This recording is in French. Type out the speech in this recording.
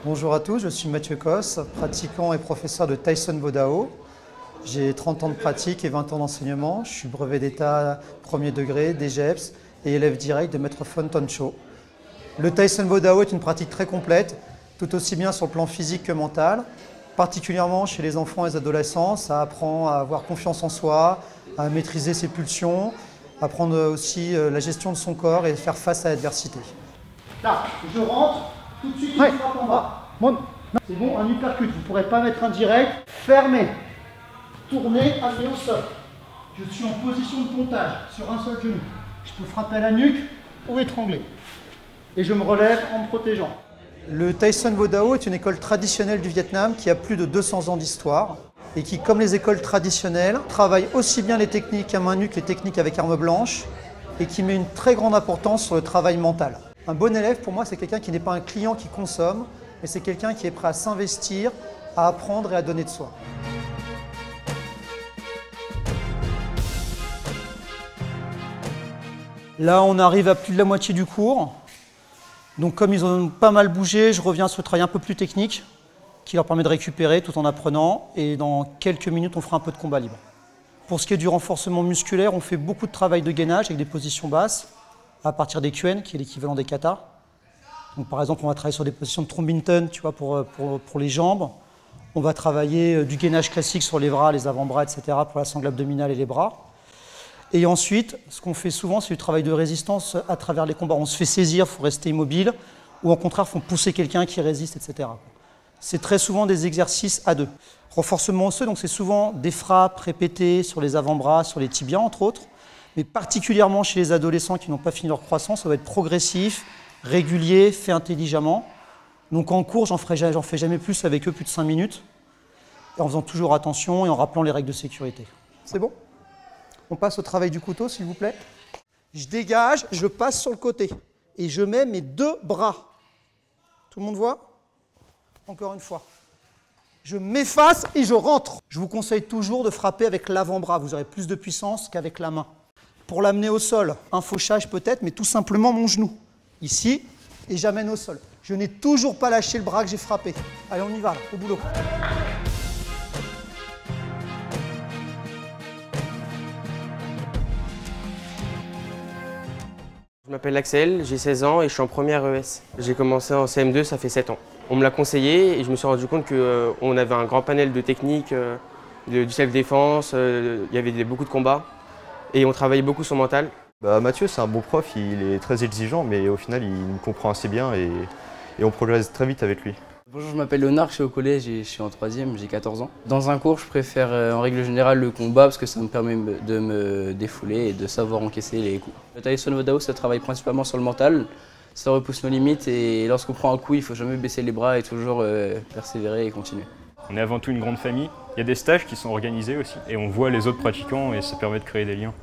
Bonjour à tous, je suis Mathieu Cos, pratiquant et professeur de Taisson Vodao. J'ai 30 ans de pratique et 20 ans d'enseignement. Je suis brevet d'état premier degré, DGEPS et élève direct de Maître Phon Ton Cho. Le Taisson Vodao est une pratique très complète, tout aussi bien sur le plan physique que mental. Particulièrement chez les enfants et les adolescents, ça apprend à avoir confiance en soi, à maîtriser ses pulsions, apprendre aussi la gestion de son corps et faire face à l'adversité. Là, je rentre, tout de suite une frappe en bas. Bon. C'est bon, un uppercut, vous ne pourrez pas mettre un direct. Fermé, tournez, amenez au sol. Je suis en position de pontage, sur un seul genou. Je peux frapper à la nuque ou étrangler. Et je me relève en me protégeant. Le Taisson Vodao est une école traditionnelle du Vietnam qui a plus de 200 ans d'histoire et qui, comme les écoles traditionnelles, travaille aussi bien les techniques à main nue que les techniques avec arme blanche et qui met une très grande importance sur le travail mental. Un bon élève, pour moi, c'est quelqu'un qui n'est pas un client qui consomme, mais c'est quelqu'un qui est prêt à s'investir, à apprendre et à donner de soi. Là, on arrive à plus de la moitié du cours. Donc comme ils ont pas mal bougé, je reviens sur le travail un peu plus technique qui leur permet de récupérer tout en apprenant. Et dans quelques minutes, on fera un peu de combat libre. Pour ce qui est du renforcement musculaire, on fait beaucoup de travail de gainage avec des positions basses à partir des QN, qui est l'équivalent des katas. Donc par exemple, on va travailler sur des positions de Trombington, tu vois, pour les jambes. On va travailler du gainage classique sur les bras, les avant-bras, etc. pour la sangle abdominale et les bras. Et ensuite, ce qu'on fait souvent, c'est du travail de résistance à travers les combats. On se fait saisir, il faut rester immobile, ou au contraire, il faut pousser quelqu'un qui résiste, etc. C'est très souvent des exercices à deux. Renforcement osseux, donc c'est souvent des frappes répétées sur les avant-bras, sur les tibias, entre autres. Mais particulièrement chez les adolescents qui n'ont pas fini leur croissance, ça va être progressif, régulier, fait intelligemment. Donc en cours, j'en fais jamais plus avec eux, plus de 5 minutes, en faisant toujours attention et en rappelant les règles de sécurité. C'est bon ? On passe au travail du couteau, s'il vous plaît. Je dégage, je passe sur le côté et je mets mes deux bras. Tout le monde voit ? Encore une fois. Je m'efface et je rentre. Je vous conseille toujours de frapper avec l'avant-bras. Vous aurez plus de puissance qu'avec la main. Pour l'amener au sol, un fauchage peut-être, mais tout simplement mon genou. Ici, et j'amène au sol. Je n'ai toujours pas lâché le bras que j'ai frappé. Allez, on y va, là, au boulot. Je m'appelle Axel, j'ai 16 ans et je suis en première ES. J'ai commencé en CM2, ça fait 7 ans. On me l'a conseillé et je me suis rendu compte qu'on avait un grand panel de techniques, du self-défense, il y avait beaucoup de combats et on travaillait beaucoup son mental. Mathieu, c'est un bon prof, il est très exigeant, mais au final, il me comprend assez bien et on progresse très vite avec lui. Bonjour, je m'appelle Léonard, je suis au collège et je suis en 3e, j'ai 14 ans. Dans un cours, je préfère en règle générale le combat parce que ça me permet de me défouler et de savoir encaisser les coups. Le Taisson Vodao, ça travaille principalement sur le mental, ça repousse nos limites et lorsqu'on prend un coup, il ne faut jamais baisser les bras et toujours persévérer et continuer. On est avant tout une grande famille, il y a des stages qui sont organisés aussi et on voit les autres pratiquants et ça permet de créer des liens.